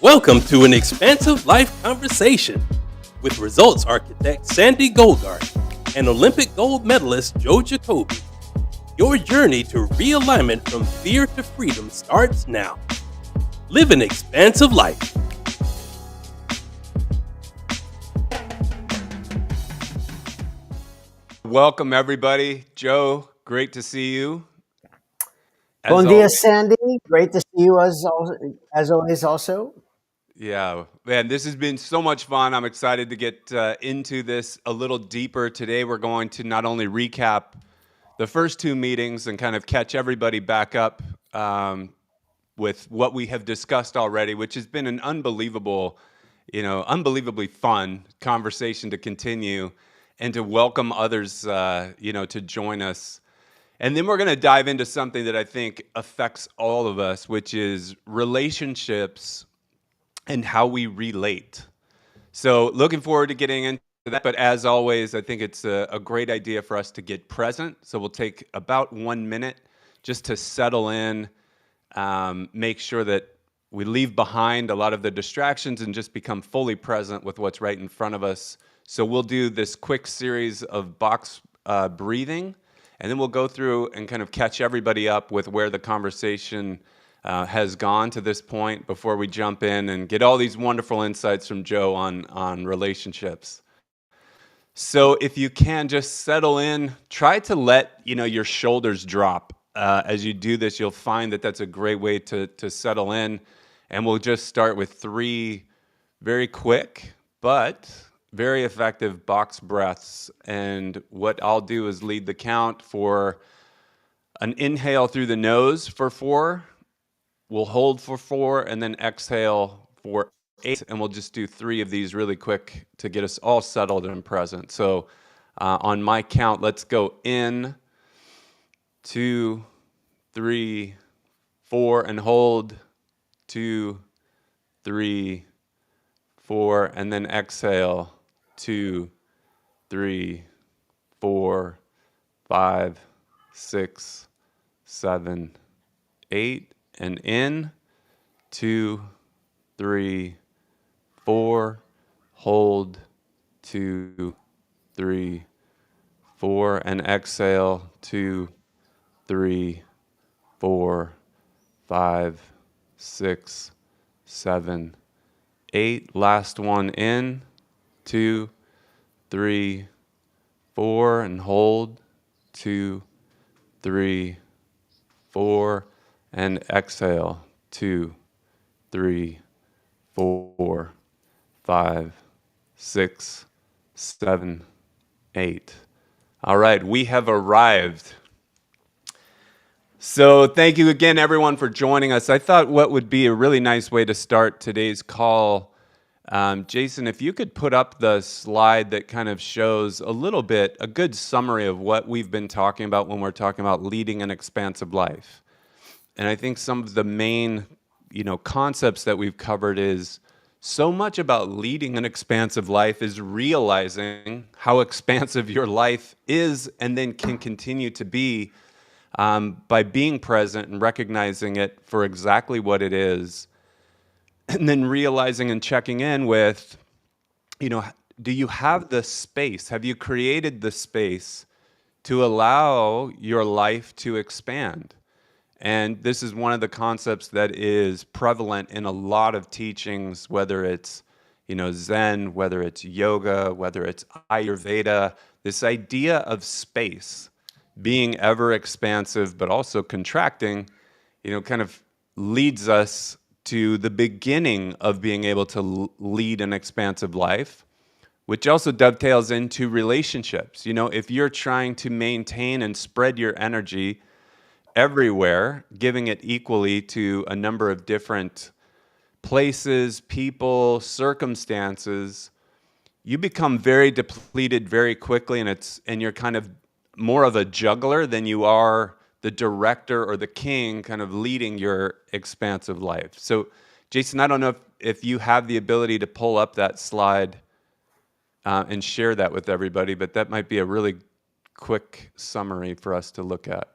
Welcome to an expansive life conversation with results architect Sande Golgart and Olympic gold medalist Jacobi. Your journey to realignment from fear to freedom starts now. Live an expansive life. Welcome, everybody. Joe, great to see you. Bon dia, Sandy. Great to see you as always also. Yeah, man, this has been so much fun. I'm excited to get into this a little deeper. Today, we're going to not only recap the first two meetings and kind of catch everybody back up with what we have discussed already, which has been an unbelievably fun conversation to continue and to welcome others, to join us. And then we're going to dive into something that I think affects all of us, which is relationships and how we relate. So looking forward to getting into that. But as always, I think it's a great idea for us to get present. So we'll take about 1 minute just to settle in, make sure that we leave behind a lot of the distractions and just become fully present with what's right in front of us. So we'll do this quick series of box breathing, and then we'll go through and kind of catch everybody up with where the conversation has gone to this point before we jump in and get all these wonderful insights from Joe on relationships. So if you can just settle in, try to let your shoulders drop. As you do this, you'll find that that's a great way to settle in. And we'll just start with 3 very quick but very effective box breaths. And what I'll do is lead the count for an inhale through the nose for 4. We'll hold for 4 and then exhale for 8. And we'll just do 3 of these really quick to get us all settled and present. So on my count, let's go in, 2, 3, 4, and hold, 2, 3, 4, and then exhale, 2, 3, 4, 5, 6, 7, 8, and in, 2, 3, 4, hold, 2, 3, 4, and exhale, 2, 3, 4, 5, 6, 7, 8. Last one in, 2, 3, 4, and hold, 2, 3, 4, and exhale, 2, 3, 4, 5, 6, 7, 8. All right, we have arrived. So thank you again, everyone, for joining us. I thought what would be a really nice way to start today's call, Jason, if you could put up the slide that kind of shows a good summary of what we've been talking about when we're talking about leading an expansive life. And I think some of the main, concepts that we've covered is so much about leading an expansive life is realizing how expansive your life is and then can continue to be by being present and recognizing it for exactly what it is, and then realizing and checking in with, do you have the space? Have you created the space to allow your life to expand? And this is one of the concepts that is prevalent in a lot of teachings, whether it's Zen, whether it's yoga, whether it's Ayurveda, this idea of space being ever expansive but also contracting, kind of leads us to the beginning of being able to lead an expansive life, which also dovetails into relationships. If you're trying to maintain and spread your energy everywhere, giving it equally to a number of different places, people, circumstances, you become very depleted very quickly, and you're kind of more of a juggler than you are the director or the king kind of leading your expansive life. So, Jason, I don't know if you have the ability to pull up that slide and share that with everybody, but that might be a really quick summary for us to look at.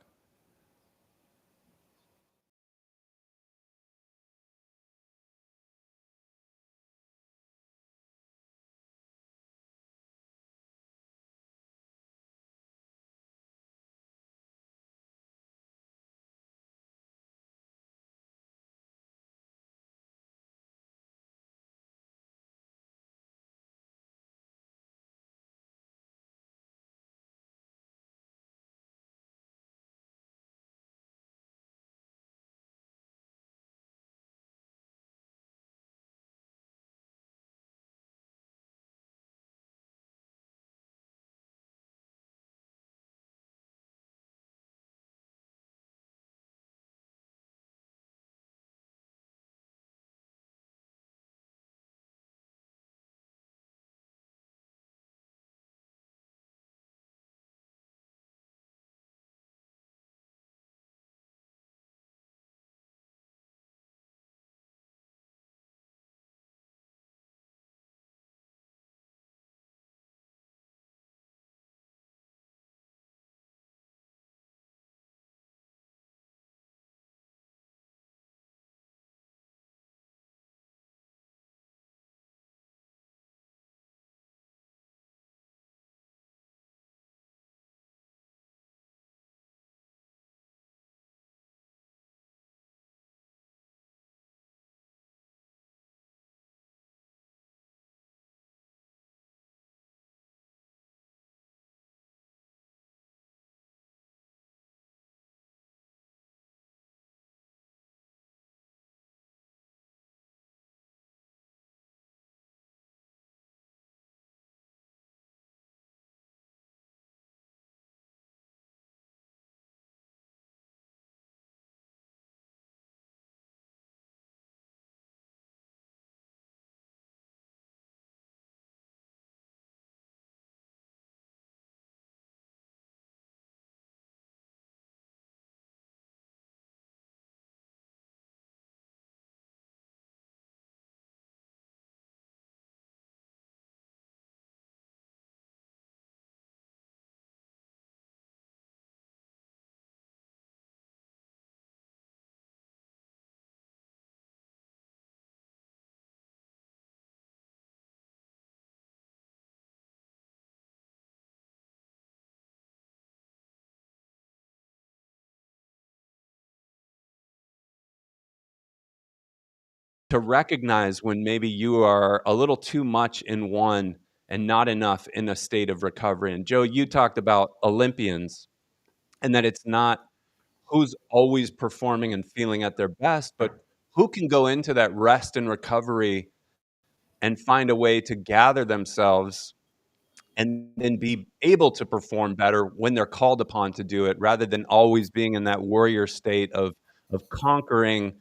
to recognize when maybe you are a little too much in one and not enough in a state of recovery. And Joe, you talked about Olympians and that it's not who's always performing and feeling at their best, but who can go into that rest and recovery and find a way to gather themselves and then be able to perform better when they're called upon to do it, rather than always being in that warrior state of conquering,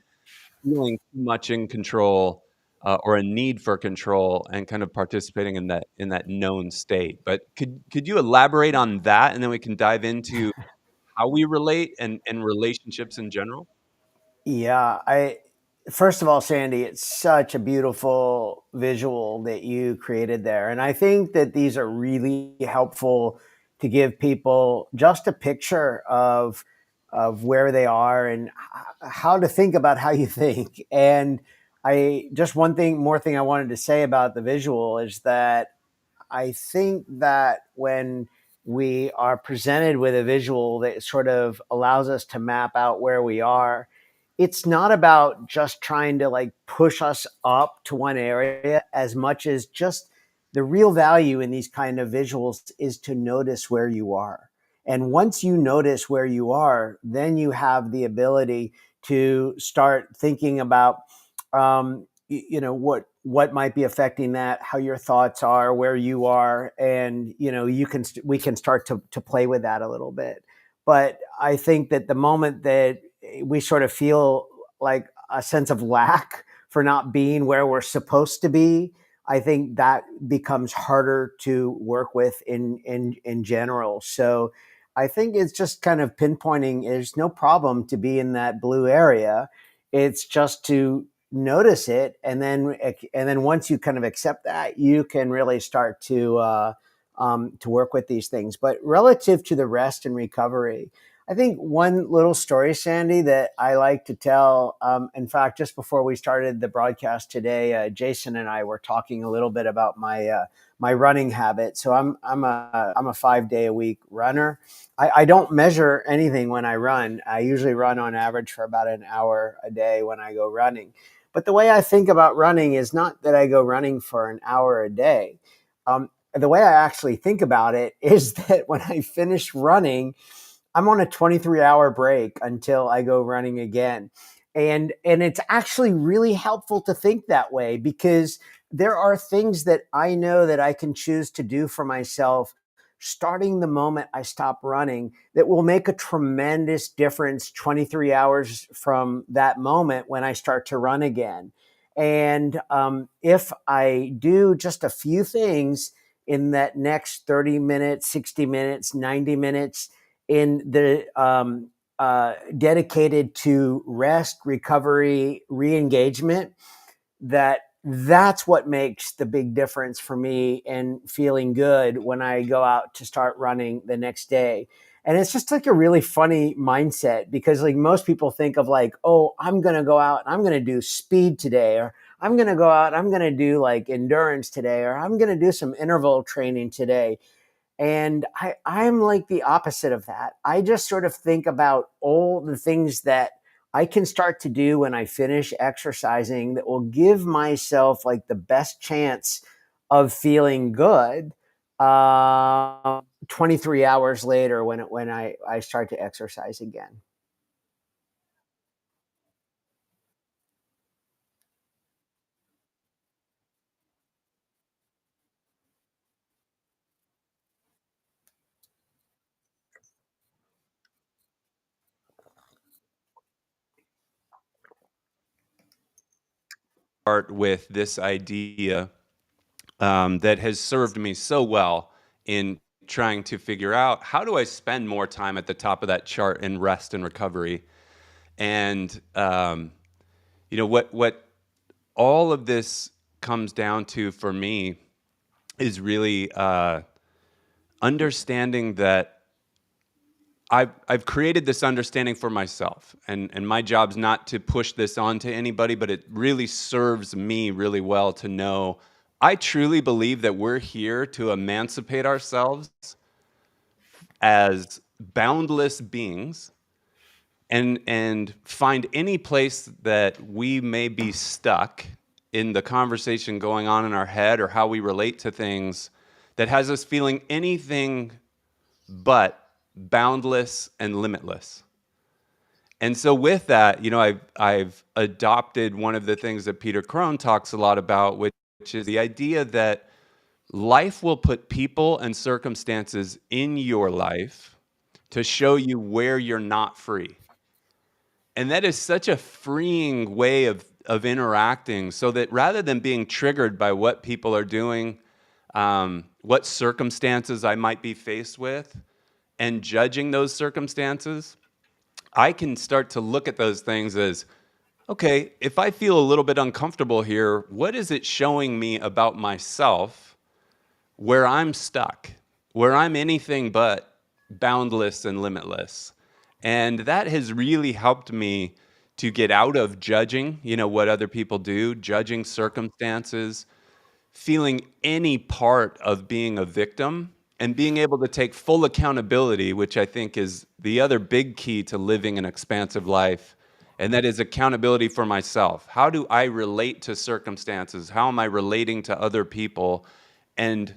feeling too much in control, or a need for control, and kind of participating in that known state. But could you elaborate on that, and then we can dive into how we relate and relationships in general? Yeah, I first of all, Sandy, it's such a beautiful visual that you created there. And I think that these are really helpful to give people just a picture of where they are and how to think about how you think. And I just more thing I wanted to say about the visual is that I think that when we are presented with a visual that sort of allows us to map out where we are, it's not about just trying to like push us up to one area as much as just the real value in these kind of visuals is to notice where you are. And once you notice where you are, then you have the ability to start thinking about what might be affecting that, how your thoughts are, where you are, and we can start to play with that a little bit. But I think that the moment that we sort of feel like a sense of lack for not being where we're supposed to be, I think that becomes harder to work with in general. So I think it's just kind of pinpointing there's no problem to be in that blue area. It's just to notice it, and then once you kind of accept that, you can really start to work with these things. But relative to the rest and recovery, I think one little story, Sandy, that I like to tell. In fact, just before we started the broadcast today, Jason and I were talking a little bit about my running habit. So I'm a 5 day a week runner. I don't measure anything when I run. I usually run on average for about an hour a day when I go running. But the way I think about running is not that I go running for an hour a day. The way I actually think about it is that when I finish running, I'm on a 23-hour break until I go running again. And it's actually really helpful to think that way, because there are things that I know that I can choose to do for myself starting the moment I stop running that will make a tremendous difference 23 hours from that moment when I start to run again. And if I do just a few things in that next 30 minutes, 60 minutes, 90 minutes, in the dedicated to rest, recovery, re-engagement, that's what makes the big difference for me in feeling good when I go out to start running the next day. And it's just like a really funny mindset, because like most people think of like, oh, I'm going to go out and I'm going to do speed today, or I'm going to go out and I'm going to do like endurance today, or I'm going to do some interval training today. And I'm like the opposite of that. I just sort of think about all the things that I can start to do when I finish exercising that will give myself like the best chance of feeling good 23 hours later when I start to exercise again. Start with this idea that has served me so well in trying to figure out, how do I spend more time at the top of that chart in rest and recovery. And what all of this comes down to for me is really understanding that I've created this understanding for myself, and my job's not to push this on to anybody, but it really serves me really well to know I truly believe that we're here to emancipate ourselves as boundless beings and find any place that we may be stuck in the conversation going on in our head or how we relate to things that has us feeling anything but boundless and limitless. And so with that, I've adopted one of the things that Peter Crone talks a lot about, which is the idea that life will put people and circumstances in your life to show you where you're not free. And that is such a freeing way of interacting, so that rather than being triggered by what people are doing, what circumstances I might be faced with, and judging those circumstances, I can start to look at those things as, okay, if I feel a little bit uncomfortable here, what is it showing me about myself where I'm stuck, where I'm anything but boundless and limitless? And that has really helped me to get out of judging, what other people do, judging circumstances, feeling any part of being a victim, and being able to take full accountability, which I think is the other big key to living an expansive life, and that is accountability for myself. How do I relate to circumstances? How am I relating to other people? And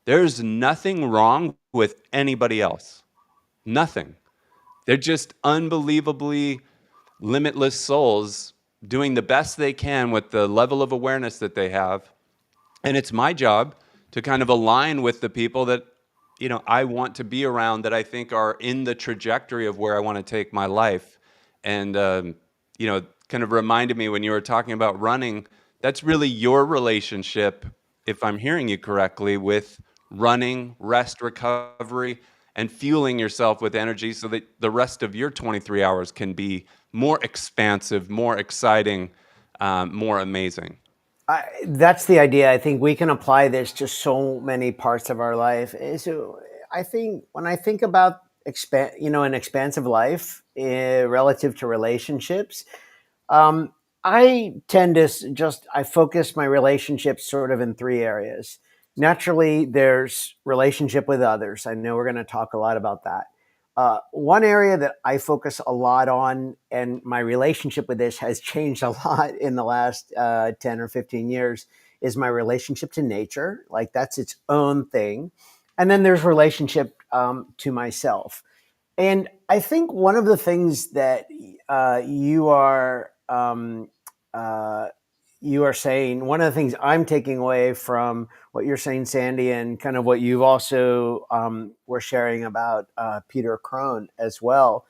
there's nothing wrong with anybody else. Nothing. They're just unbelievably limitless souls doing the best they can with the level of awareness that they have. And it's my job to kind of align with the people that, I want to be around, that I think are in the trajectory of where I want to take my life. And, kind of reminded me when you were talking about running, that's really your relationship, if I'm hearing you correctly, with running, rest, recovery, and fueling yourself with energy so that the rest of your 23 hours can be more expansive, more exciting, more amazing. That's the idea. I think we can apply this to so many parts of our life. So I think when I think about an expansive life relative to relationships, I tend to I focus my relationships sort of in three areas. Naturally, there's relationship with others. I know we're going to talk a lot about that. One area that I focus a lot on, and my relationship with this has changed a lot in the last 10 or 15 years, is my relationship to nature. Like, that's its own thing. And then there's relationship to myself. And I think one of the things that you are saying, one of the things I'm taking away from what you're saying, Sandy, and kind of what you've also were sharing about Peter Crone as well.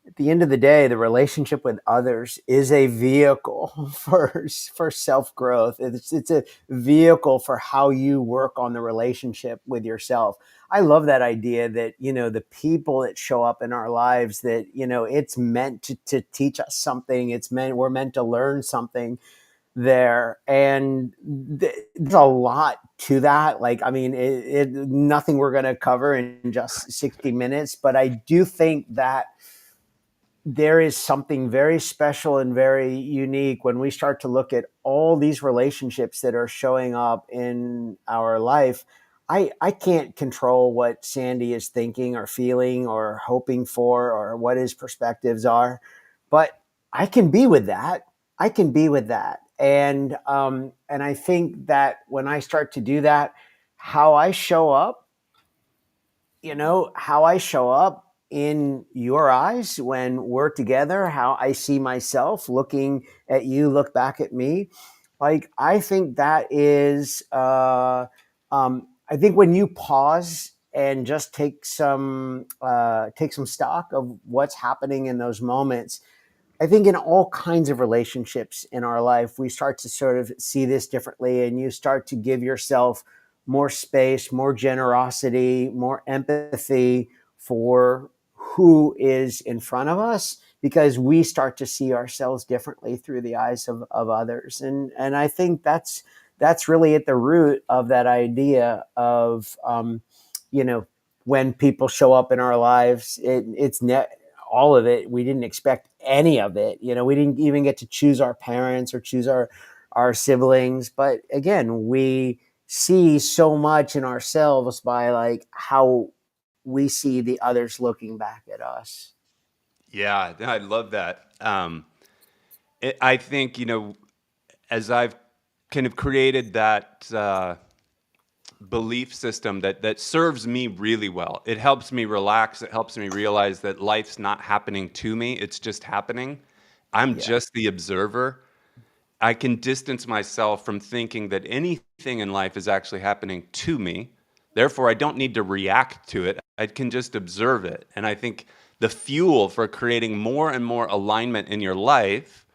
At the end of the day, the relationship with others is a vehicle for self-growth. It's a vehicle for how you work on the relationship with yourself. I love that idea that, the people that show up in our lives, that, it's meant to teach us something. We're meant to learn something there. And there's a lot to that. Like, I mean, nothing we're going to cover in just 60 minutes, but I do think that there is something very special and very unique when we start to look at all these relationships that are showing up in our life. I can't control what Sandy is thinking or feeling or hoping for, or what his perspectives are, but I can be with that. I can be with that. And I think that when I start to do that, how I show up, how I show up in your eyes when we're together, how I see myself looking at you, look back at me. Like, I think that is, I think when you pause and just take some stock of what's happening in those moments, I think in all kinds of relationships in our life, we start to sort of see this differently, and you start to give yourself more space, more generosity, more empathy for who is in front of us, because we start to see ourselves differently through the eyes of others. And I think that's really at the root of that idea of, when people show up in our lives, it's all of it. We didn't expect any of it. We didn't even get to choose our parents or choose our siblings. But again, we see so much in ourselves by like how we see the others looking back at us. Yeah, I love that. I think, as I've kind of created that belief system that serves me really well, it helps me relax. It helps me realize that life's not happening to me. It's just happening. I'm Yeah. just the observer. I can distance myself from thinking that anything in life is actually happening to me. Therefore, I don't need to react to it. I can just observe it. And I think the fuel for creating more and more alignment in your life,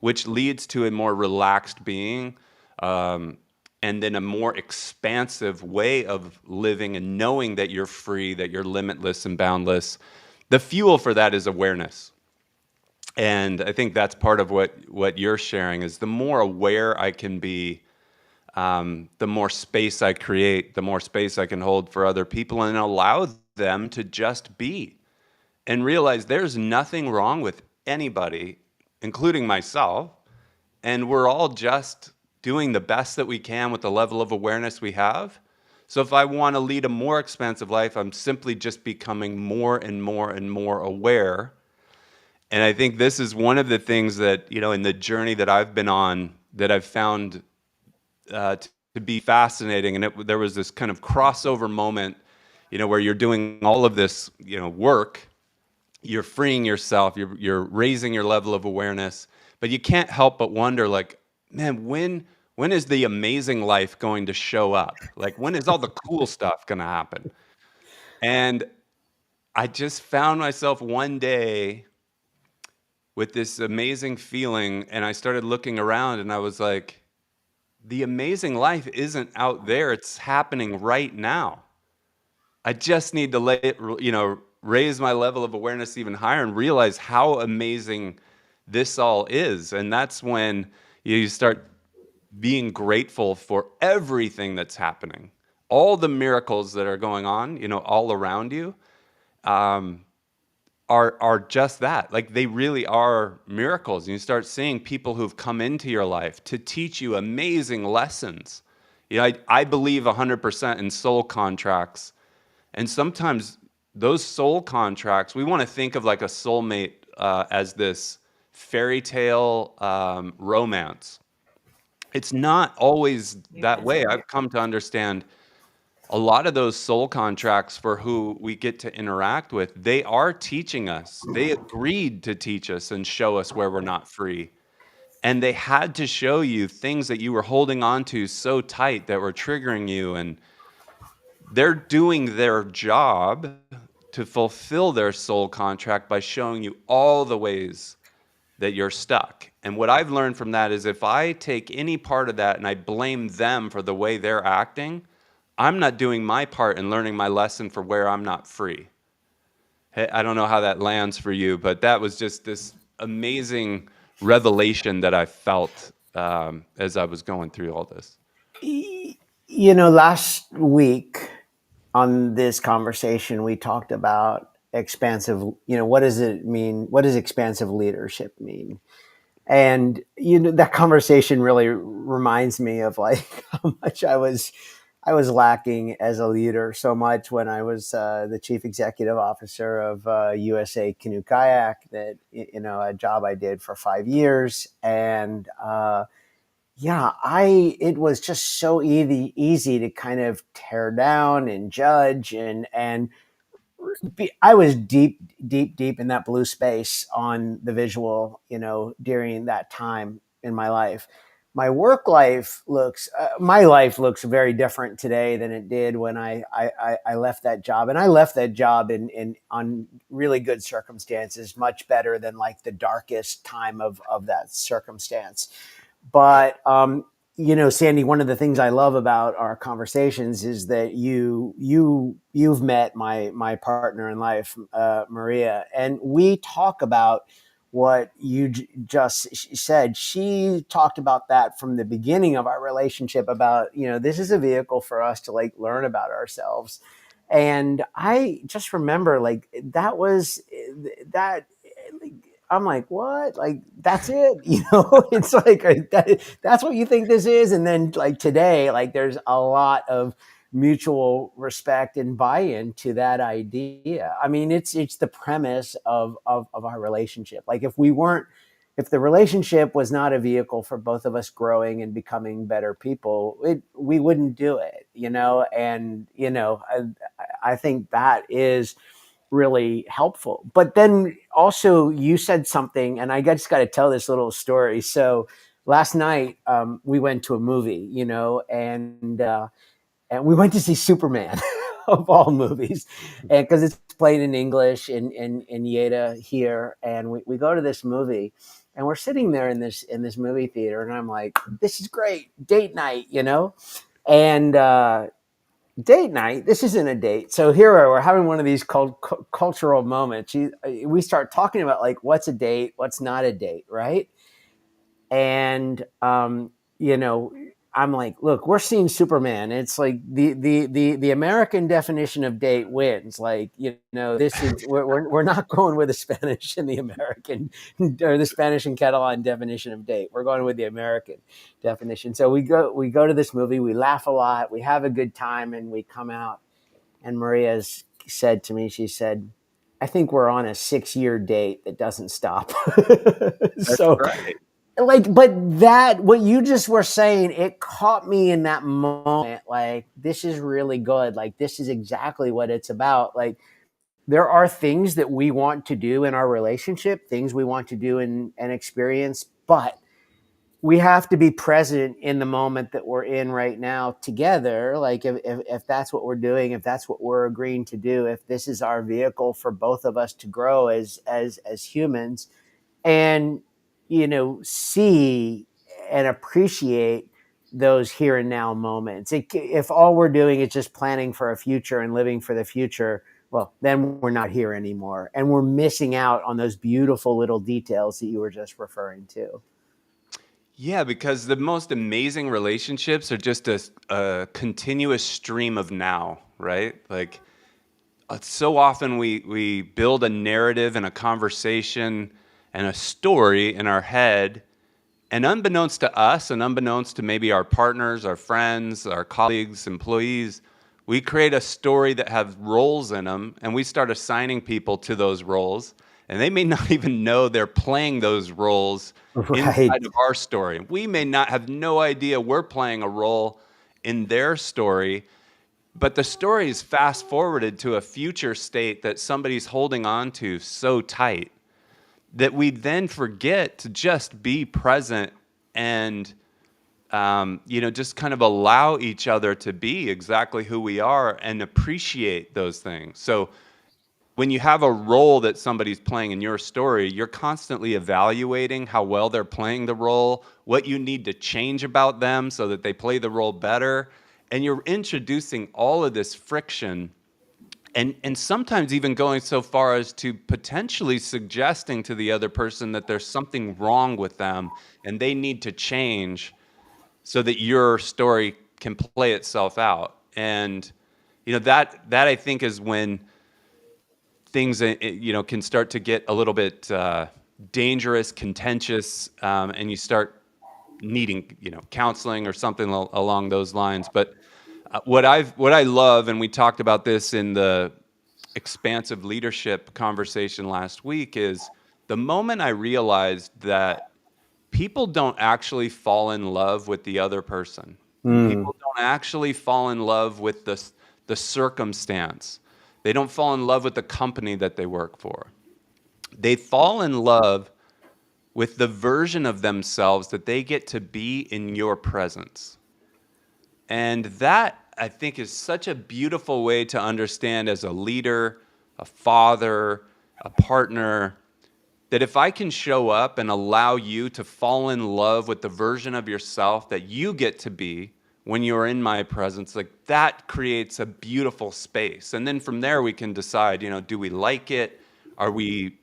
which leads to a more relaxed being, and then a more expansive way of living and knowing that you're free, that you're limitless and boundless. The fuel for that is awareness. And I think that's part of what you're sharing is the more aware I can be, the more space I create, the more space I can hold for other people and allow them to just be and realize there's nothing wrong with anybody, including myself. And we're all just doing the best that we can with the level of awareness we have. So if I want to lead a more expansive life, I'm simply just becoming more and more and more aware. And I think this is one of the things that, in the journey that I've been on, that I've found to be fascinating. And there was this kind of crossover moment, where you're doing all of this, work, you're freeing yourself, you're raising your level of awareness, but you can't help but wonder, like, man, when is the amazing life going to show up? Like, when is all the cool stuff going to happen? And I just found myself one day with this amazing feeling, and I started looking around and I was like, the amazing life isn't out there, it's happening right now. I just need to raise my level of awareness even higher and realize how amazing this all is. And that's when you start being grateful for everything that's happening, all the miracles that are going on, all around you. Are just that. Like, they really are miracles. And you start seeing people who've come into your life to teach you amazing lessons. I believe 100% in soul contracts. And sometimes those soul contracts, we want to think of like a soulmate as this fairy tale romance. It's not always that way. I've come to understand a lot of those soul contracts for who we get to interact with, they are teaching us. They agreed to teach us and show us where we're not free. And they had to show you things that you were holding on to so tight that were triggering you. And they're doing their job to fulfill their soul contract by showing you all the ways that you're stuck. And what I've learned from that is if I take any part of that and I blame them for the way they're acting, I'm not doing my part in learning my lesson for where I'm not free. Hey, I don't know how that lands for you, but that was just this amazing revelation that I felt as I was going through all this. Last week on this conversation, we talked about expansive, what does it mean? What does expansive leadership mean? And, that conversation really reminds me of like how much I was lacking as a leader so much when I was the chief executive officer of USA Canoe Kayak, that, a job I did for 5 years. And it was just so easy to kind of tear down and judge. And I was deep in that blue space on the visual, during that time in my life. My work life my life looks very different today than it did when I left that job. And I left that job in on really good circumstances, much better than like the darkest time of that circumstance. But, Sandy, one of the things I love about our conversations is that you've met my partner in life, Maria, and we talk about what you just said. She talked about that from the beginning of our relationship about, this is a vehicle for us to like learn about ourselves. And I just remember like that was that. I'm like, what? Like, that's it? It's like, that's what you think this is? And then like today, like there's a lot of mutual respect and buy-in to that idea. I mean, it's the premise of our relationship. Like if the relationship was not a vehicle for both of us growing and becoming better people, we wouldn't do it, and I think that is really helpful. But then also you said something, and I just got to tell this little story. So last night we went to a movie, and we went to see Superman of all movies, and because it's played in English in Yeda here, and we go to this movie, and we're sitting there in this movie theater, and I'm like, this is great, date night, and date night. This isn't a date. So here we're having one of these cultural moments. We start talking about like what's a date, what's not a date, right? And I'm like, look, we're seeing Superman. It's like the American definition of date wins. Like, this is we're not going with the Spanish and the American or the Spanish and Catalan definition of date. We're going with the American definition. So we go to this movie, we laugh a lot, we have a good time, and we come out. And Maria's said to me, she said, I think we're on a 6-year date that doesn't stop. So right. but that, what you just were saying, it caught me in that moment. Like, this is really good. Like, this is exactly what it's about. Like, there are things that we want to do in our relationship, things we want to do in an experience, but we have to be present in the moment that we're in right now together. Like, if that's what we're doing, if that's what we're agreeing to do, if this is our vehicle for both of us to grow as humans, and see and appreciate those here and now moments. If all we're doing is just planning for a future and living for the future, well, then we're not here anymore, and we're missing out on those beautiful little details that you were just referring to. Yeah, because the most amazing relationships are just a continuous stream of now, right? Like, so often we build a narrative and a conversation and a story in our head, and unbeknownst to us and unbeknownst to maybe our partners, our friends, our colleagues, employees, we create a story that has roles in them, and we start assigning people to those roles, and they may not even know they're playing those roles inside of our story. We may not have no idea we're playing a role in their story, but the story is fast forwarded to a future state that somebody's holding on to so tight that we then forget to just be present and just kind of allow each other to be exactly who we are and appreciate those things. So when you have a role that somebody's playing in your story, you're constantly evaluating how well they're playing the role, what you need to change about them so that they play the role better. And you're introducing all of this friction, and sometimes even going so far as to potentially suggesting to the other person that there's something wrong with them and they need to change so that your story can play itself out. And that I think is when things can start to get a little bit dangerous, contentious, and you start needing counseling or something along those lines. But what I love, and we talked about this in the expansive leadership conversation last week, is the moment I realized that people don't actually fall in love with the other person. People don't actually fall in love with the circumstance. They don't fall in love with the company that they work for. They fall in love with the version of themselves that they get to be in your presence. And that, I think, is such a beautiful way to understand as a leader, a father, a partner, that if I can show up and allow you to fall in love with the version of yourself that you get to be when you're in my presence, like, that creates a beautiful space. And then from there we can decide, do we like it? Are we,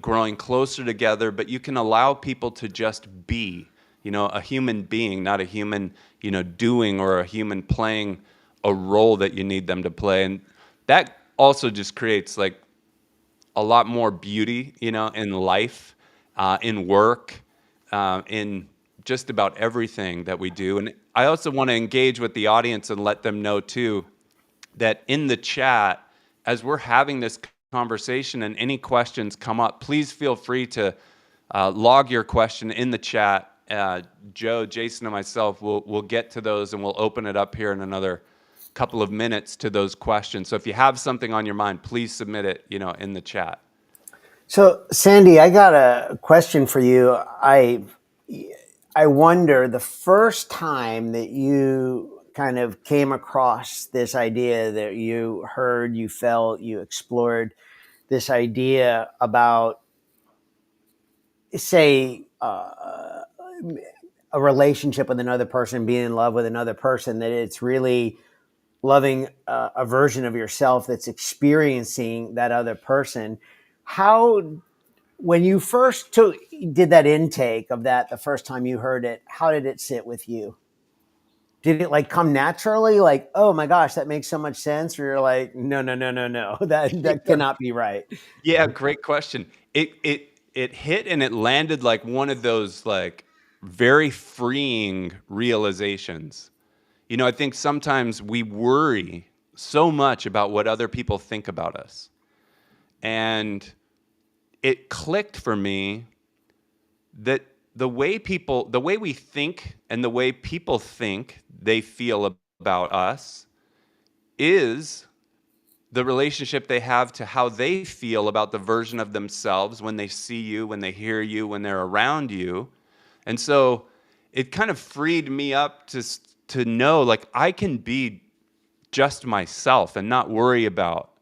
growing closer together? But you can allow people to just be, a human being, not a human, doing, or a human playing a role that you need them to play. And that also just creates like a lot more beauty, in life, in work, in just about everything that we do. And I also want to engage with the audience and let them know too that in the chat, as we're having this conversation and any questions come up, please feel free to log your question in the chat. Joe, Jason, and myself will get to those, and we'll open it up here in another couple of minutes to those questions. So if you have something on your mind, please submit it, in the chat. So, Sande, I got a question for you. I wonder, the first time that you kind of came across this idea, that you heard, you felt, you explored this idea about, say, a relationship with another person, being in love with another person, that it's really loving a version of yourself that's experiencing that other person. When you first did that intake of that, the first time you heard it, how did it sit with you? Did it come naturally? Like, oh my gosh, that makes so much sense? Or you're like, no, that cannot be right. Yeah, great question. It hit and it landed like one of those very freeing realizations. I think sometimes we worry so much about what other people think about us. And it clicked for me that the way we think and the way people think they feel about us is the relationship they have to how they feel about the version of themselves when they see you, when they hear you, when they're around you. And so it kind of freed me up to know I can be just myself and not worry about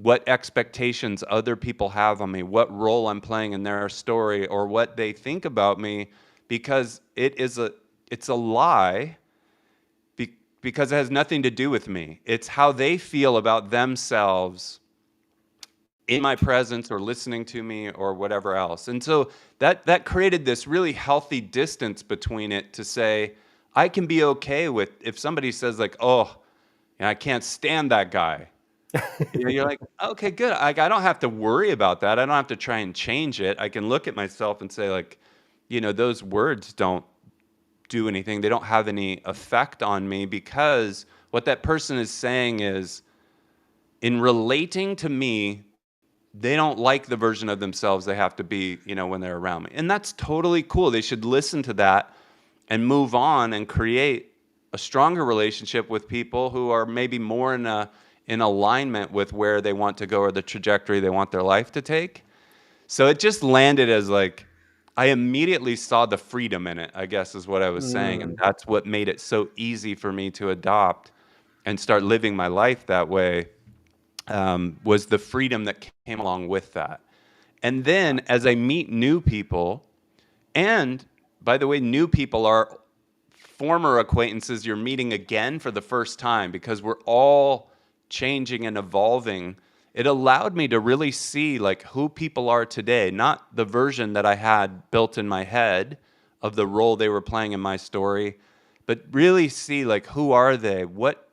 what expectations other people have on me, what role I'm playing in their story, or what they think about me, because it's a lie, because it has nothing to do with me. It's how they feel about themselves in my presence or listening to me or whatever else. And so that created this really healthy distance between it, to say, I can be okay with if somebody says oh, I can't stand that guy. You're like, okay, good. I don't have to worry about that. I don't have to try and change it. I can look at myself and say those words don't do anything. They don't have any effect on me, because what that person is saying is, in relating to me, they don't like the version of themselves they have to be, when they're around me. And that's totally cool. They should listen to that and move on and create a stronger relationship with people who are maybe more in alignment with where they want to go or the trajectory they want their life to take. So it just landed as I immediately saw the freedom in it, I guess is what I was saying. And that's what made it so easy for me to adopt and start living my life that way, was the freedom that came along with that. And then as I meet new people, and by the way, new people are former acquaintances you're meeting again for the first time, because we're all changing and evolving. It allowed me to really see who people are today, not the version that I had built in my head of the role they were playing in my story, but really see who are they, what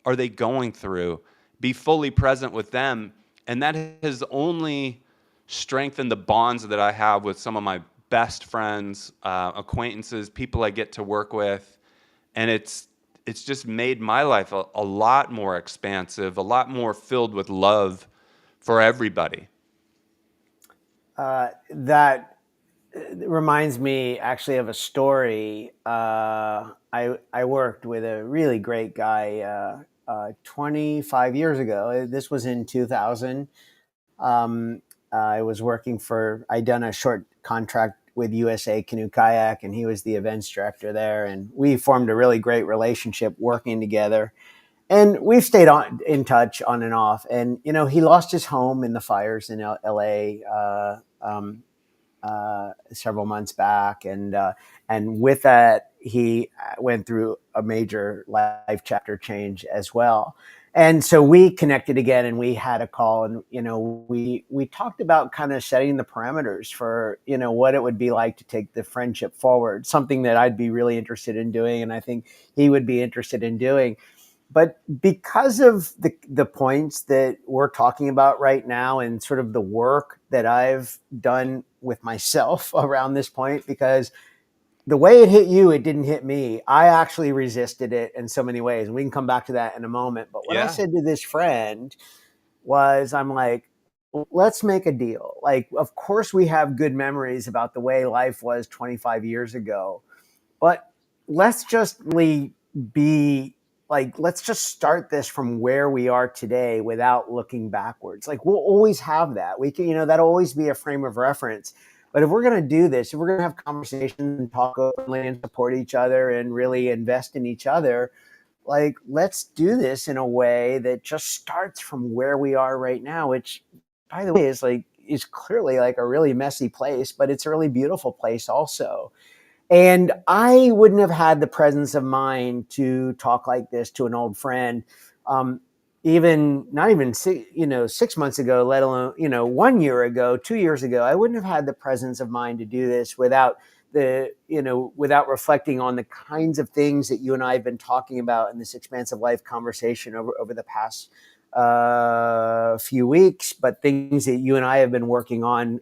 are they going through, be fully present with them. And that has only strengthened the bonds that I have with some of my best friends, acquaintances, people I get to work with. And it's just made my life a lot more expansive, a lot more filled with love for everybody. That reminds me actually of a story. I worked with a really great guy 25 years ago. This was in 2000. I'd done a short contract with USA Canoe Kayak, and he was the events director there. And we formed a really great relationship working together. And we've stayed in touch on and off. And, he lost his home in the fires in LA several months back. And with that, he went through a major life chapter change as well. And so we connected again, and we had a call, and, we talked about kind of setting the parameters for, what it would be like to take the friendship forward, something that I'd be really interested in doing. And I think he would be interested in doing. But because of the points that we're talking about right now, and sort of the work that I've done with myself around this point, because the way it hit you, it didn't hit me. I actually resisted it in so many ways. And we can come back to that in a moment. But what I Yeah. said to this friend was, I'm like, let's make a deal. Like, of course, we have good memories about the way life was 25 years ago, but let's just really be like, let's just start this from where we are today without looking backwards. Like, we'll always have that. We can, that'll always be a frame of reference. But if we're going to do this, if we're going to have conversations and talk openly and support each other and really invest in each other, like, let's do this in a way that just starts from where we are right now, which, by the way, is clearly like a really messy place, but it's a really beautiful place also. And I wouldn't have had the presence of mind to talk like this to an old friend, even not even 6 months ago, let alone 1 year ago, 2 years ago. I wouldn't have had the presence of mind to do this without without reflecting on the kinds of things that you and I have been talking about in this expansive life conversation over the past few weeks, but things that you and I have been working on,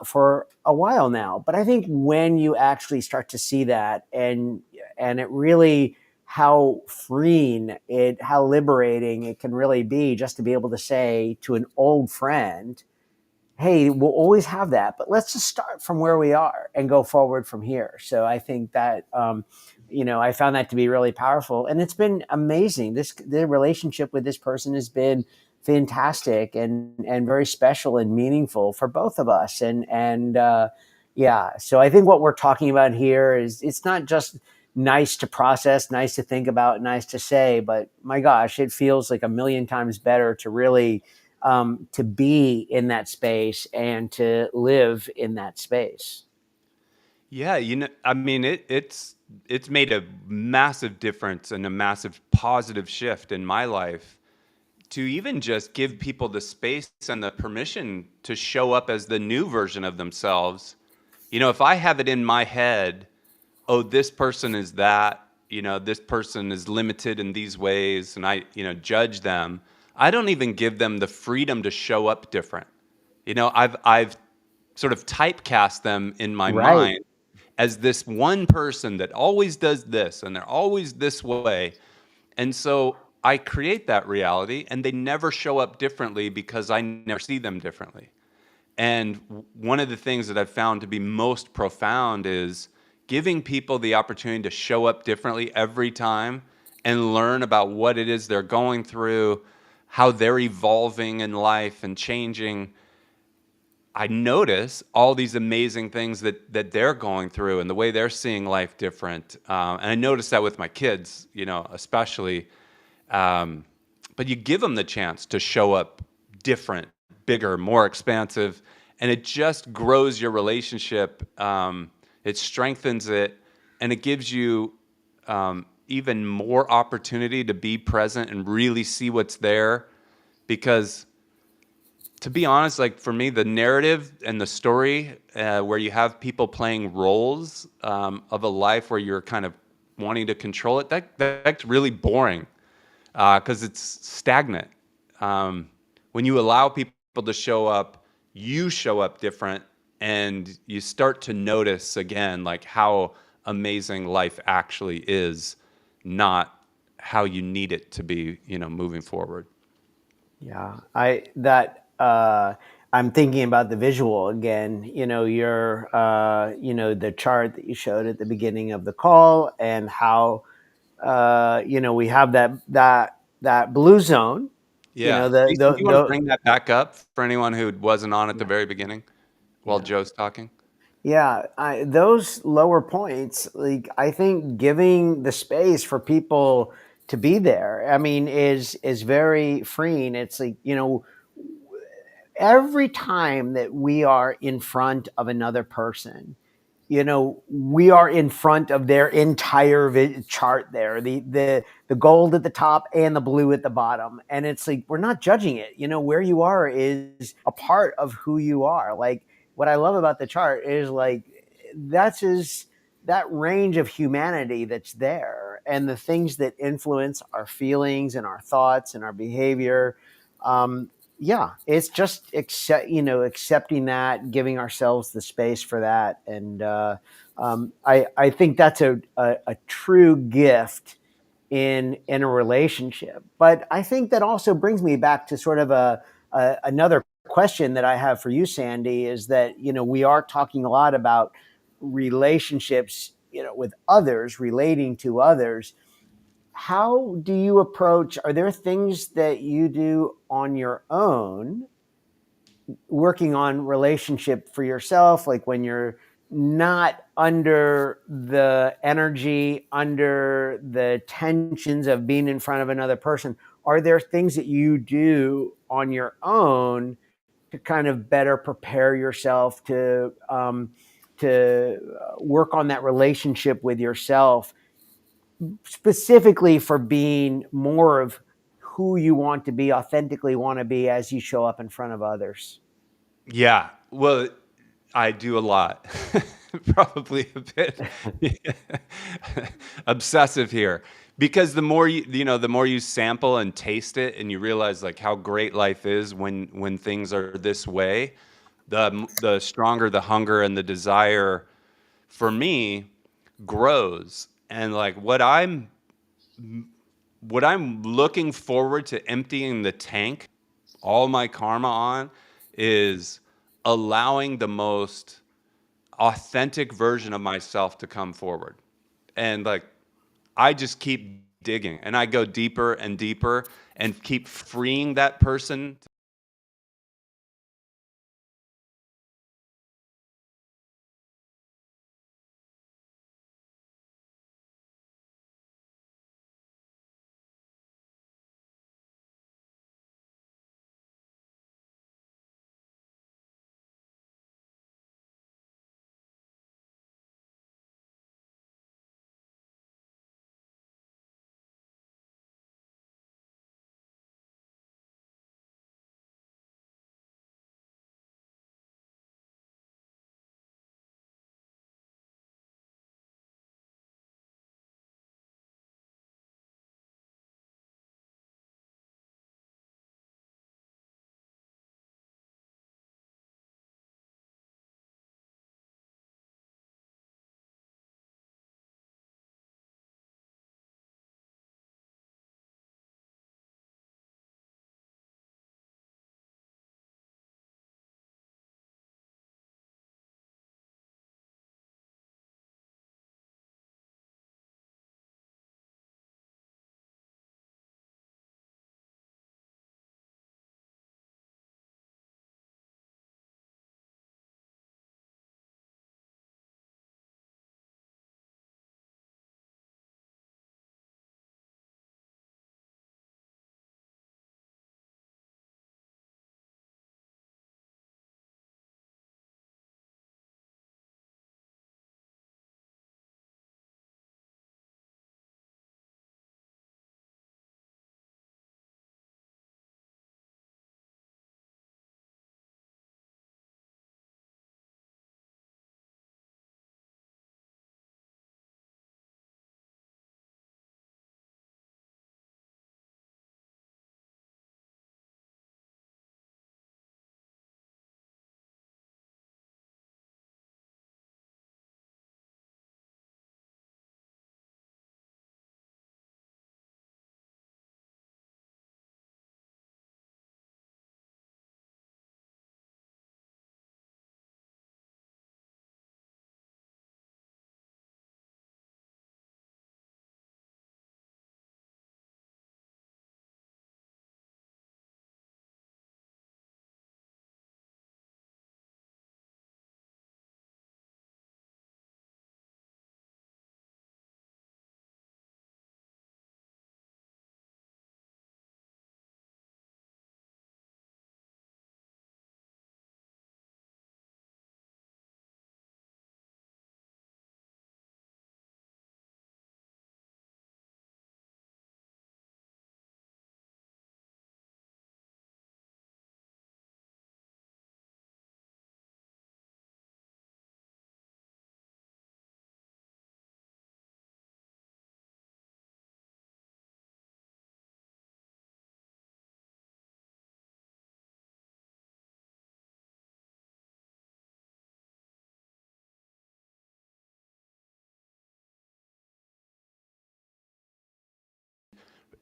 for a while now. But I think when you actually start to see that, and it really, how freeing how liberating it can really be just to be able to say to an old friend, hey, we'll always have that, but let's just start from where we are and go forward from here. So I think that, I found that to be really powerful, and it's been amazing. The relationship with this person has been fantastic and very special and meaningful for both of us. Yeah. So I think what we're talking about here is, it's not just nice to process, nice to think about, nice to say, but my gosh, it feels like a million times better to really, to be in that space and to live in that space. Yeah, I mean, it's made a massive difference and a massive positive shift in my life to even just give people the space and the permission to show up as the new version of themselves. If I have it in my head, oh, this person is that, this person is limited in these ways, and I, judge them, I don't even give them the freedom to show up different. I've sort of typecast them in my Right. mind as this one person that always does this and they're always this way. And so I create that reality, and they never show up differently because I never see them differently. And one of the things that I've found to be most profound is giving people the opportunity to show up differently every time and learn about what it is they're going through, how they're evolving in life and changing. I notice all these amazing things that they're going through and the way they're seeing life different. And I notice that with my kids, especially. But you give them the chance to show up different, bigger, more expansive, and it just grows your relationship. It strengthens it, and it gives you even more opportunity to be present and really see what's there. Because, to be honest, like for me, the narrative and the story where you have people playing roles of a life where you're kind of wanting to control it, that's really boring because it's stagnant. When you allow people to show up, you show up different, and you start to notice again like how amazing life actually is, not how you need it to be, moving forward. Yeah, I'm thinking about the visual again. The chart that you showed at the beginning of the call, and how we have that blue zone. Yeah. Jason, do you want to bring that back up for anyone who wasn't on at the very beginning while Yeah. Joe's talking? Yeah, those lower points, like, I think giving the space for people to be there, I mean, is very freeing. It's like, every time that we are in front of another person, we are in front of their entire chart there, the gold at the top and the blue at the bottom. And it's like, we're not judging it. Where you are is a part of who you are. Like, what I love about the chart is, like, that range of humanity that's there, and the things that influence our feelings and our thoughts and our behavior. Yeah, it's just accepting that, giving ourselves the space for that, and I think that's a true gift in a relationship. But I think that also brings me back to sort of another question that I have for you, Sandy, is that we are talking a lot about relationships, with others, relating to others. How do you approach? Are there things that you do on your own, working on relationship for yourself, like when you're not under the energy, under the tensions of being in front of another person? Are there things that you do on your own to kind of better prepare yourself to work on that relationship with yourself, specifically for being more of who you want to be, authentically want to be as you show up in front of others? Yeah, well, I do a lot. Probably a bit obsessive here. Because the more the more you sample and taste it, and you realize like how great life is when things are this way, the stronger the hunger and the desire for me grows. And like what I'm looking forward to emptying the tank, all my karma on, is allowing the most authentic version of myself to come forward. And like I just keep digging and I go deeper and deeper and keep freeing that person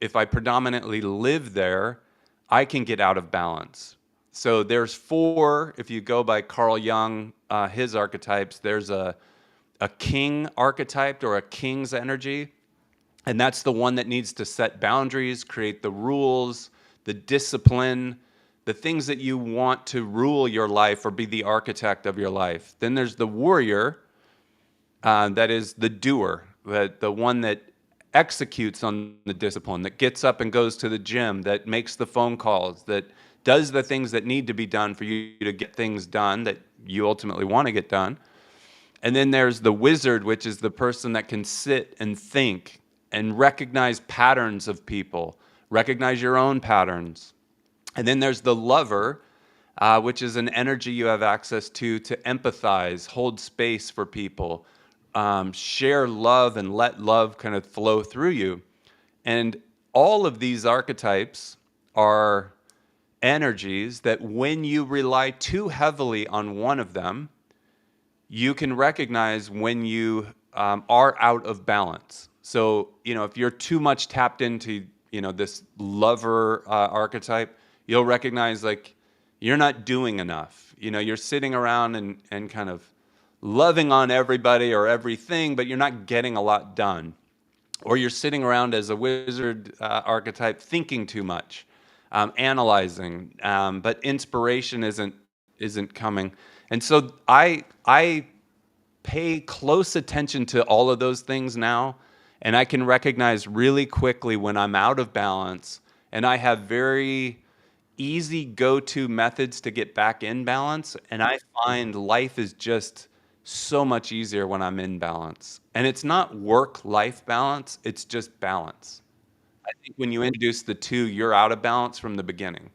if I predominantly live there, I can get out of balance. So there's four, if you go by Carl Jung, his archetypes, there's a king archetype or a king's energy. And that's the one that needs to set boundaries, create the rules, the discipline, the things that you want to rule your life or be the architect of your life. Then there's the warrior, that is the doer, the one that executes on the discipline, that gets up and goes to the gym, that makes the phone calls, that does the things that need to be done for you to get things done that you ultimately want to get done. And then there's the wizard, which is the person that can sit and think and recognize patterns of people, recognize your own patterns. And then there's the lover, which is an energy you have access to empathize, hold space for people, share love and let love kind of flow through you. And all of these archetypes are energies that when you rely too heavily on one of them, you can recognize when you are out of balance. So, if you're too much tapped into, this lover archetype, you'll recognize like you're not doing enough. You're sitting around and kind of loving on everybody or everything, but you're not getting a lot done. Or you're sitting around as a wizard archetype thinking too much, analyzing, but inspiration isn't coming. And so I pay close attention to all of those things now, and I can recognize really quickly when I'm out of balance, and I have very easy go-to methods to get back in balance, and I find life is just so much easier when I'm in balance. And it's not work-life balance, it's just balance. I think when you introduce the two, you're out of balance from the beginning.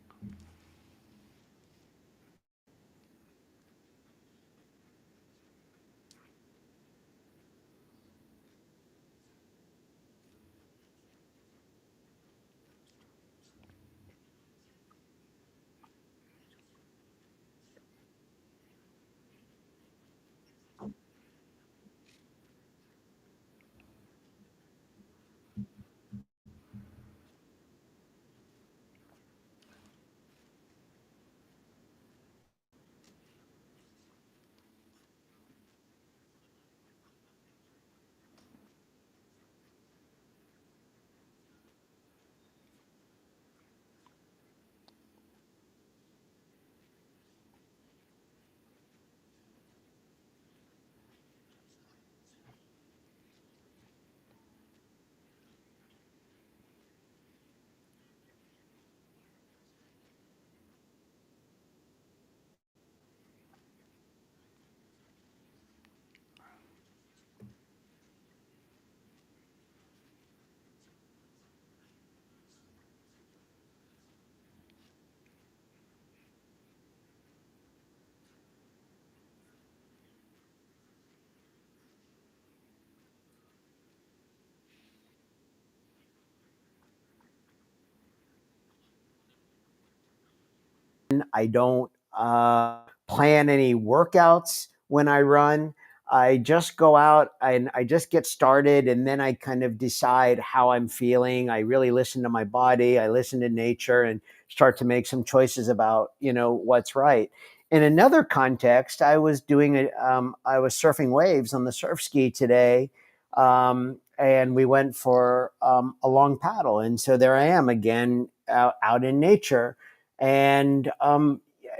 I don't plan any workouts when I run. I just go out and I just get started, and then I kind of decide how I'm feeling. I really listen to my body. I listen to nature and start to make some choices about what's right. In another context, I was I was surfing waves on the surf ski today, and we went for a long paddle, and so there I am again out in nature. And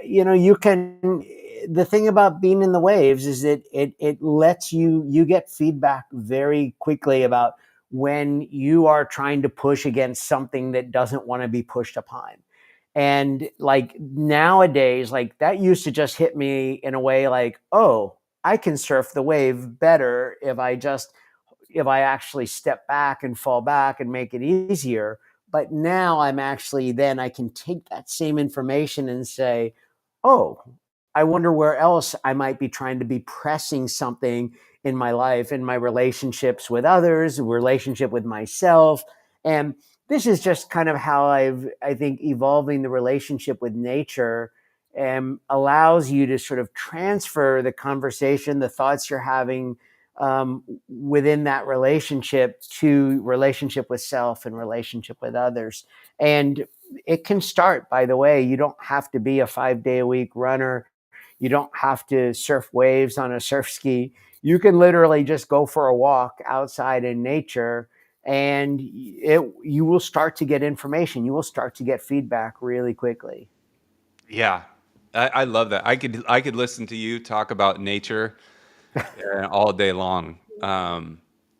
you can, the thing about being in the waves is that it lets you get feedback very quickly about when you are trying to push against something that doesn't want to be pushed upon. And like nowadays, like that used to just hit me in a way like, oh, I can surf the wave better if I actually step back and fall back and make it easier. But now then I can take that same information and say, oh, I wonder where else I might be trying to be pressing something in my life, in my relationships with others, relationship with myself. And this is just kind of how I think evolving the relationship with nature allows you to sort of transfer the conversation, the thoughts you're having within that relationship to relationship with self and relationship with others. And it can start, by the way, you don't have to be a 5-day-a-week runner. You don't have to surf waves on a surf ski. You can literally just go for a walk outside in nature, and you will start to get information. You will start to get feedback really quickly. Yeah, I love that. I could listen to you talk about nature all day long.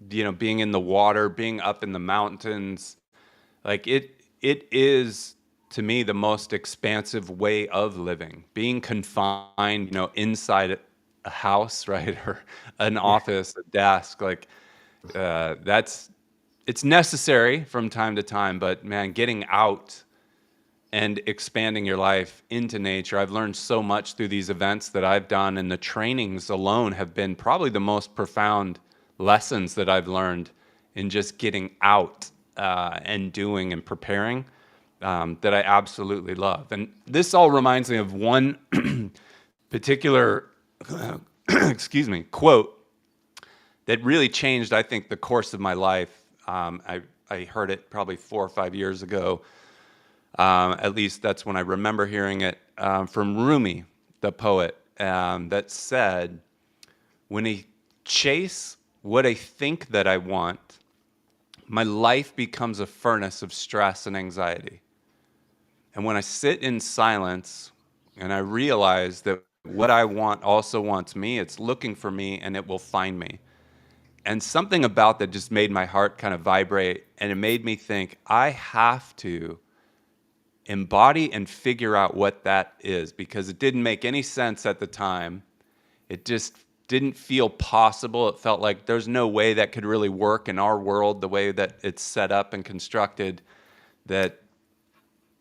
Being in the water, being up in the mountains, like it is to me the most expansive way of living. Being confined, inside a house, right, or an office, a desk, like that's it's necessary from time to time. But man, getting out and expanding your life into nature. I've learned so much through these events that I've done, and the trainings alone have been probably the most profound lessons that I've learned in just getting out and doing and preparing that I absolutely love. And this all reminds me of one particular, excuse me, quote that really changed, I think, the course of my life. I heard it probably 4 or 5 years ago. At least that's when I remember hearing it from Rumi, the poet, that said, when I chase what I think that I want, my life becomes a furnace of stress and anxiety. And when I sit in silence and I realize that what I want also wants me, it's looking for me and it will find me. And something about that just made my heart kind of vibrate, and it made me think, I have to embody and figure out what that is, because it didn't make any sense at the time. It just didn't feel possible. It felt like there's no way that could really work in our world the way that it's set up and constructed, that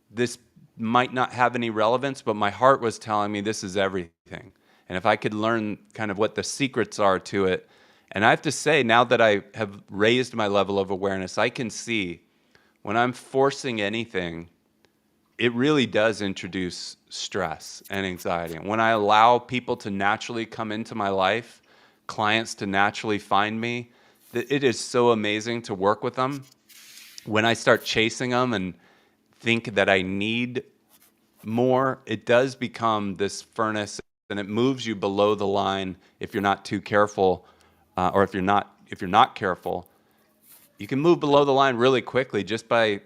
this might not have any relevance, but my heart was telling me this is everything. And if I could learn kind of what the secrets are to it, and I have to say, now that I have raised my level of awareness, I can see when I'm forcing anything, it really does introduce stress and anxiety. And when I allow people to naturally come into my life, clients to naturally find me, it is so amazing to work with them. When I start chasing them and think that I need more, it does become this furnace, and it moves you below the line if you're not too careful, or if you're not careful. You can move below the line really quickly just by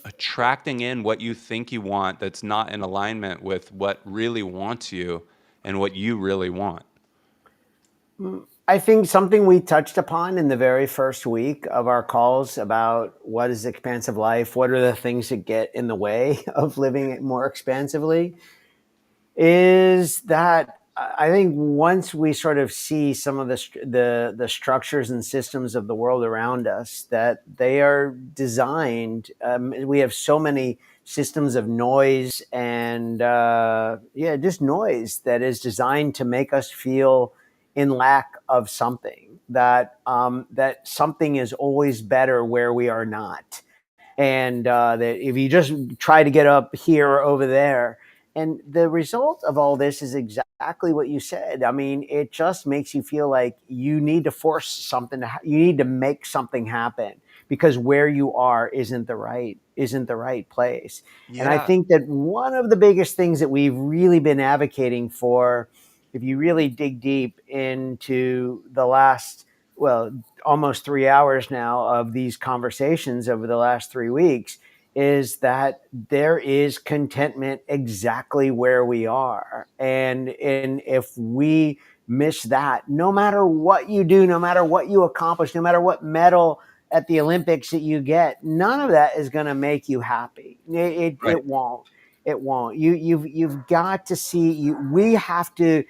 attracting in what you think you want that's not in alignment with what really wants you and what you really want. I think something we touched upon in the very first week of our calls about what is expansive life, what are the things that get in the way of living it more expansively, is that I think once we sort of see some of the structures and systems of the world around us, that they are designed. We have so many systems of noise and just noise that is designed to make us feel in lack of something. That something is always better where we are not, and that if you just try to get up here or over there. And the result of all this is exactly what you said. I mean, it just makes you feel like you need to force something you need to make something happen, because where you are isn't the right place. And I Yeah. think that one of the biggest things that we've really been advocating for, if you really dig deep into the last, almost 3 hours now of these conversations over the last 3 weeks, is that there is contentment exactly where we are. And if we miss that, no matter what you do, no matter what you accomplish, no matter what medal at the Olympics that you get, none of that is going to make you happy. Right. It won't. It won't. You've got to see. We have to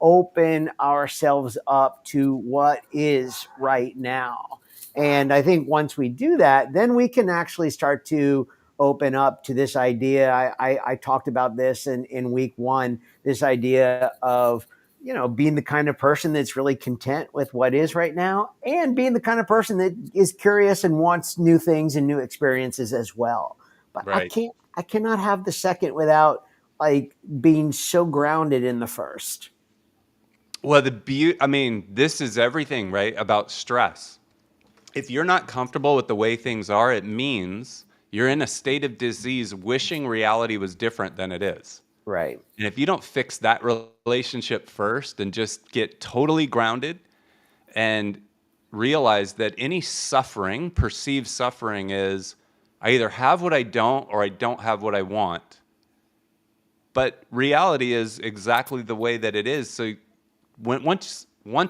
open ourselves up to what is right now. And I think once we do that, then we can actually start to open up to this idea. I talked about this in week one, this idea of, being the kind of person that's really content with what is right now, and being the kind of person that is curious and wants new things and new experiences as well. But Right. I cannot have the second without like being so grounded in the first. Well, I mean, this is everything, right? About stress. If you're not comfortable with the way things are, it means you're in a state of disease wishing reality was different than it is. Right. And if you don't fix that relationship first and just get totally grounded and realize that any suffering, perceived suffering, is I either have what I don't or I don't have what I want. But reality is exactly the way that it is. So once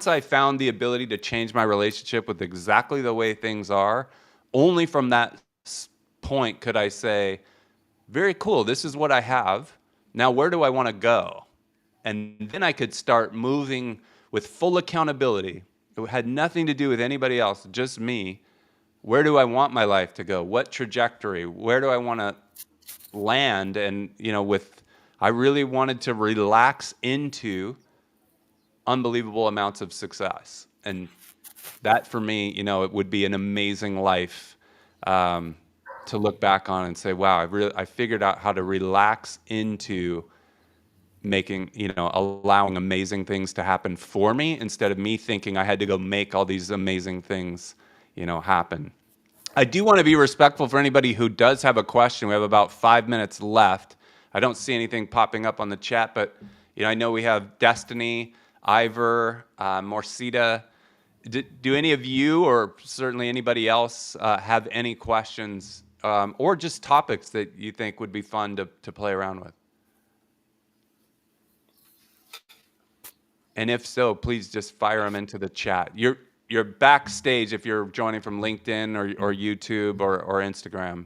I found the ability to change my relationship with exactly the way things are, only from that point could I say, very cool, this is what I have. Now, where do I want to go? And then I could start moving with full accountability. It had nothing to do with anybody else, just me. Where do I want my life to go? What trajectory? Where do I want to land? And, I really wanted to relax into unbelievable amounts of success. And that for me, it would be an amazing life to look back on and say, wow, I figured out how to relax into making, allowing amazing things to happen for me instead of me thinking I had to go make all these amazing things, happen. I do want to be respectful for anybody who does have a question. We have about 5 minutes left. I don't see anything popping up on the chat, but I know we have Destiny, Ivor, Morcita. Do any of you, or certainly anybody else, have any questions or just topics that you think would be fun to play around with? And if so, please just fire them into the chat. You're backstage if you're joining from LinkedIn or YouTube or Instagram.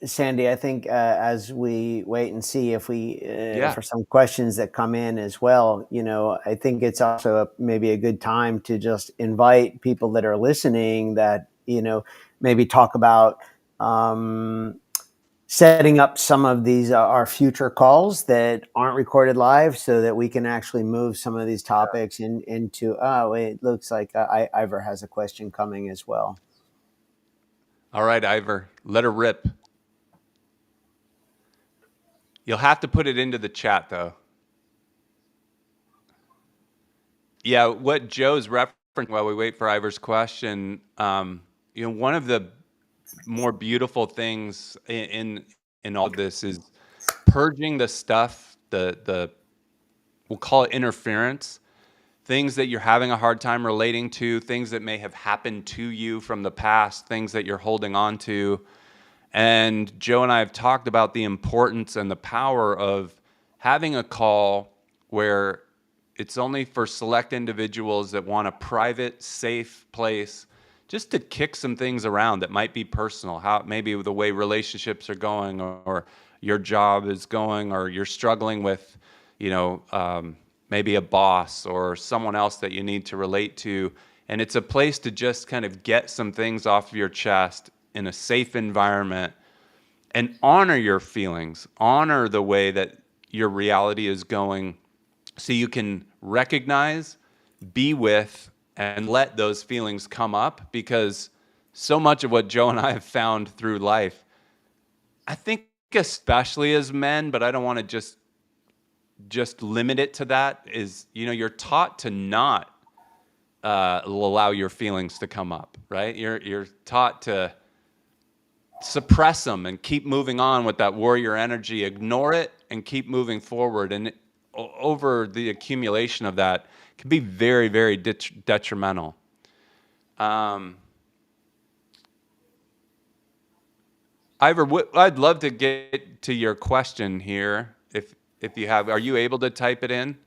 Sandy, I think as we wait and see if we for some questions that come in as well, I think it's also maybe a good time to just invite people that are listening that maybe talk about setting up some of these our future calls that aren't recorded live, so that we can actually move some of these topics into. It looks like Ivor has a question coming as well. All right, Ivor, let her rip. You'll have to put it into the chat, though. Yeah, what Joe's referencing while we wait for Ivor's question, one of the more beautiful things in all of this is purging the stuff, the we'll call it interference, things that you're having a hard time relating to, things that may have happened to you from the past, things that you're holding on to. And Joe and I have talked about the importance and the power of having a call where it's only for select individuals that want a private, safe place just to kick some things around that might be personal, how maybe the way relationships are going, or your job is going, or you're struggling with, maybe a boss or someone else that you need to relate to. And it's a place to just kind of get some things off of your chest in a safe environment and honor your feelings, honor the way that your reality is going, so you can recognize, be with, and let those feelings come up. Because so much of what Joe and I have found through life, I think especially as men, but I don't want to just limit it to that, is, you're taught to not allow your feelings to come up, right? You're taught to suppress them and keep moving on with that warrior energy, ignore it and keep moving forward. And over the accumulation of that can be very, very detrimental. Ivor, I'd love to get to your question here. If you have, are you able to type it in?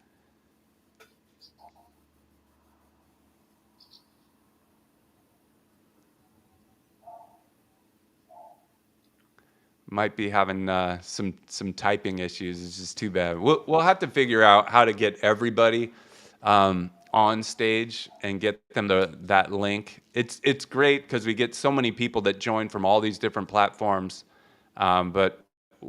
Might be having some typing issues. It's just too bad. We'll have to figure out how to get everybody on stage and get them that link. It's great because we get so many people that join from all these different platforms, but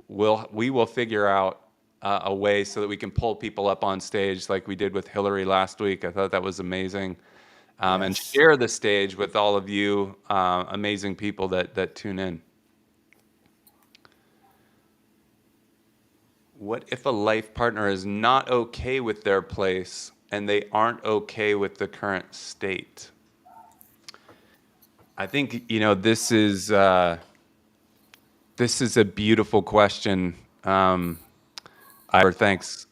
we will figure out a way so that we can pull people up on stage like we did with Hillary last week. I thought that was amazing. And share the stage with all of you amazing people that tune in. what if a life partner is not okay with their place and they aren't okay with the current state? I think, this is a beautiful question. Thanks.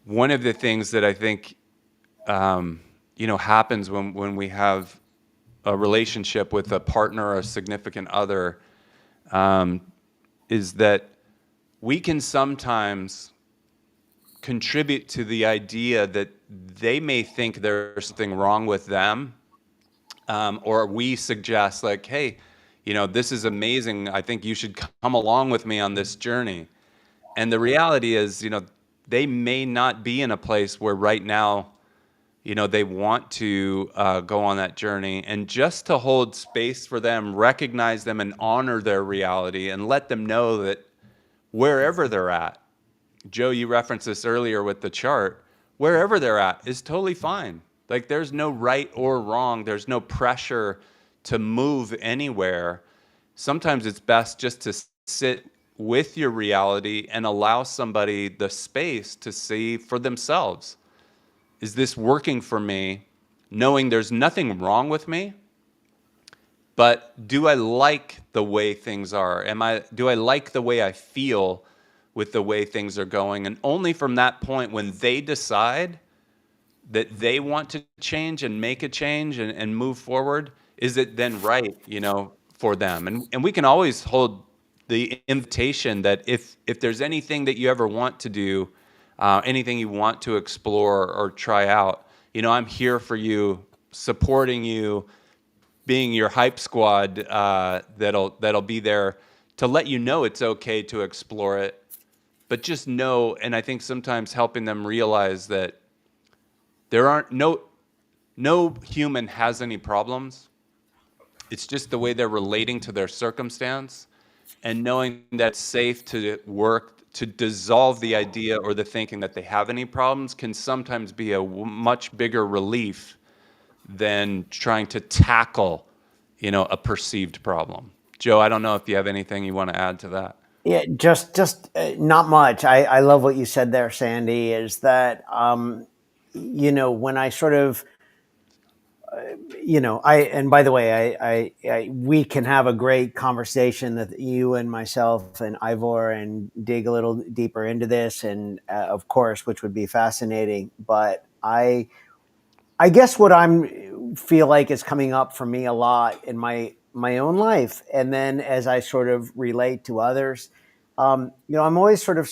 One of the things that I think happens when we have a relationship with a partner or a significant other, is that we can sometimes contribute to the idea that they may think there's something wrong with them, or we suggest like, hey, this is amazing. I think you should come along with me on this journey. And the reality is, they may not be in a place where right now, they want to go on that journey. And just to hold space for them, recognize them, and honor their reality, and let them know that wherever they're at, Joe, you referenced this earlier with the chart, wherever they're at is totally fine. Like, there's no right or wrong. There's no pressure to move anywhere. Sometimes it's best just to sit with your reality and allow somebody the space to see for themselves. Is this working for me? Knowing there's nothing wrong with me, but do I like the way things are? Do I like the way I feel with the way things are going? And only from that point, when they decide that they want to change and make a change and move forward, is it then right, for them? And we can always hold the invitation that if there's anything that you ever want to do, anything you want to explore or try out, I'm here for you, supporting you, being your hype squad, that'll be there to let you know it's okay to explore it. But just know, and I think sometimes helping them realize that there aren't no human has any problems. It's just the way they're relating to their circumstance, and knowing that it's safe to work to dissolve the idea or the thinking that they have any problems can sometimes be a much bigger relief than trying to tackle, a perceived problem. Joe, I don't know if you have anything you want to add to that. Yeah, just not much. I love what you said there, Sandy, is that, when I sort of, and by the way, we can have a great conversation that you and myself and Ivor and dig a little deeper into this, and of course, which would be fascinating. But I guess what I'm feel like is coming up for me a lot in my own life, and then as I sort of relate to others, I'm always sort of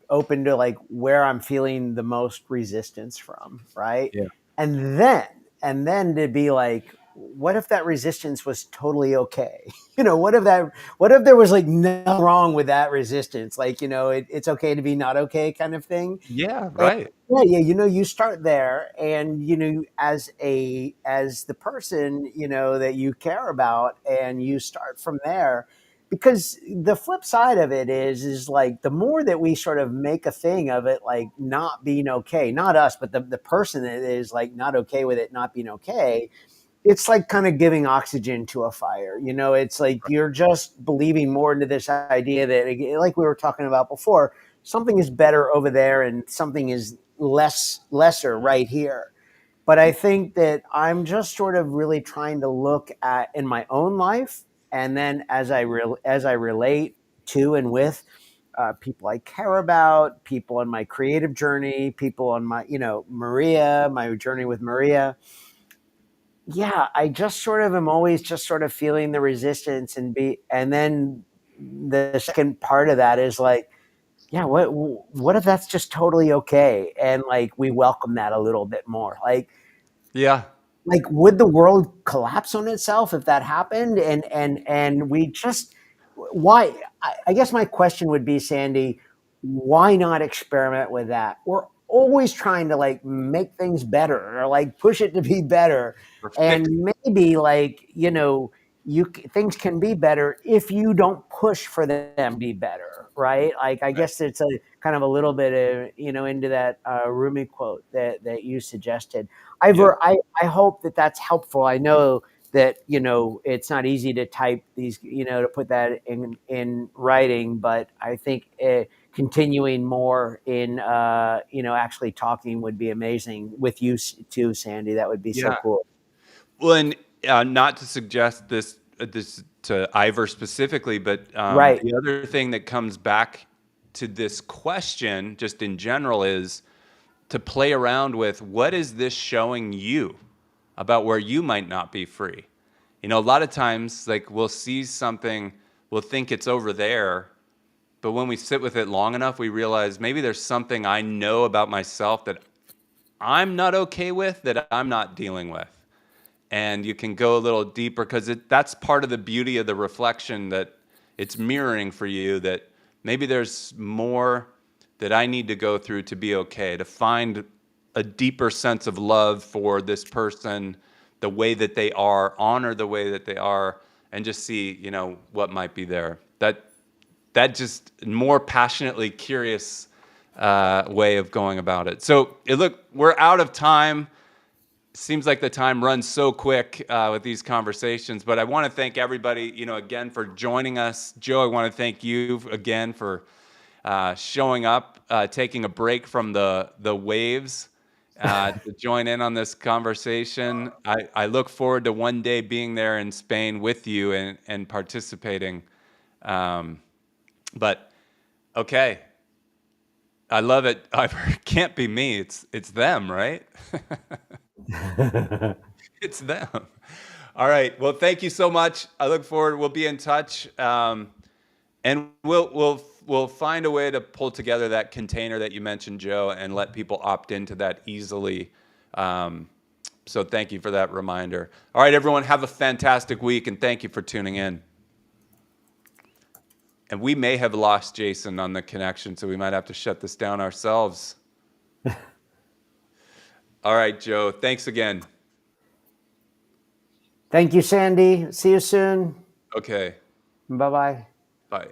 open to like where I'm feeling the most resistance from, right? Yeah. And then to be like, what if that resistance was totally okay? What if there was like nothing wrong with that resistance? Like, it's okay to be not okay kind of thing. Yeah, right. Yeah, you start there, and as the person that you care about, and you start from there, because the flip side of it is like the more that we sort of make a thing of it, like not being okay, not us, but the person that is like not okay with it not being okay, it's like kind of giving oxygen to a fire. It's like you're just believing more into this idea that, like we were talking about before, something is better over there and something is lesser right here. But I think that I'm just sort of really trying to look at in my own life, and then as I relate to and with people I care about, people on my creative journey, people on my my journey with Maria. Yeah, I just sort of am always just sort of feeling the resistance, and then the second part of that is like, yeah, what if that's just totally okay, and like we welcome that a little bit more, Yeah. like would the world collapse on itself if that happened? And we just, why, I guess my question would be, Sandy, why not experiment with that? We're always trying to like make things better, or like push it to be better, and Perfect. maybe like things can be better if you don't push for them to be better, right? Like I guess it's a kind of a little bit of into that Rumi quote that you suggested. Yeah. Ivor, I hope that that's helpful. I know that, you know, it's not easy to type these, you know, to put that in writing, but I think continuing more in, you know, actually talking would be amazing with you too, Sandy. That would be so Yeah. cool. Well, and not to suggest this to Ivor specifically, but Right. the other thing that comes back to this question, just in general, is to play around with what is this showing you about where you might not be free. You know, a lot of times, like we'll see something, we'll think it's over there, but when we sit with it long enough, we realize maybe there's something I know about myself that I'm not okay with, that I'm not dealing with. And you can go a little deeper because that's part of the beauty of the reflection, that it's mirroring for you that maybe there's more that I need to go through to be okay, to find a deeper sense of love for this person, the way that they are, honor the way that they are, and just see, you know, what might be there. That just more passionately curious way of going about it. So look, we're out of time. Seems like the time runs so quick with these conversations, but I want to thank everybody, you know, again for joining us. Joe, I want to thank you again for showing up, taking a break from the waves to join in on this conversation. I look forward to one day being there in Spain with you and participating. But okay, I love it. It can't be me. It's them, right? It's them. All right. Well, thank you so much. I look forward. We'll be in touch, and we'll find a way to pull together that container that you mentioned, Joe, and let people opt into that easily. So thank you for that reminder. All right, everyone, have a fantastic week, and thank you for tuning in. And we may have lost Jason on the connection, so we might have to shut this down ourselves. All right, Joe. Thanks again. Thank you, Sandy. See you soon. Okay. Bye-bye. Bye.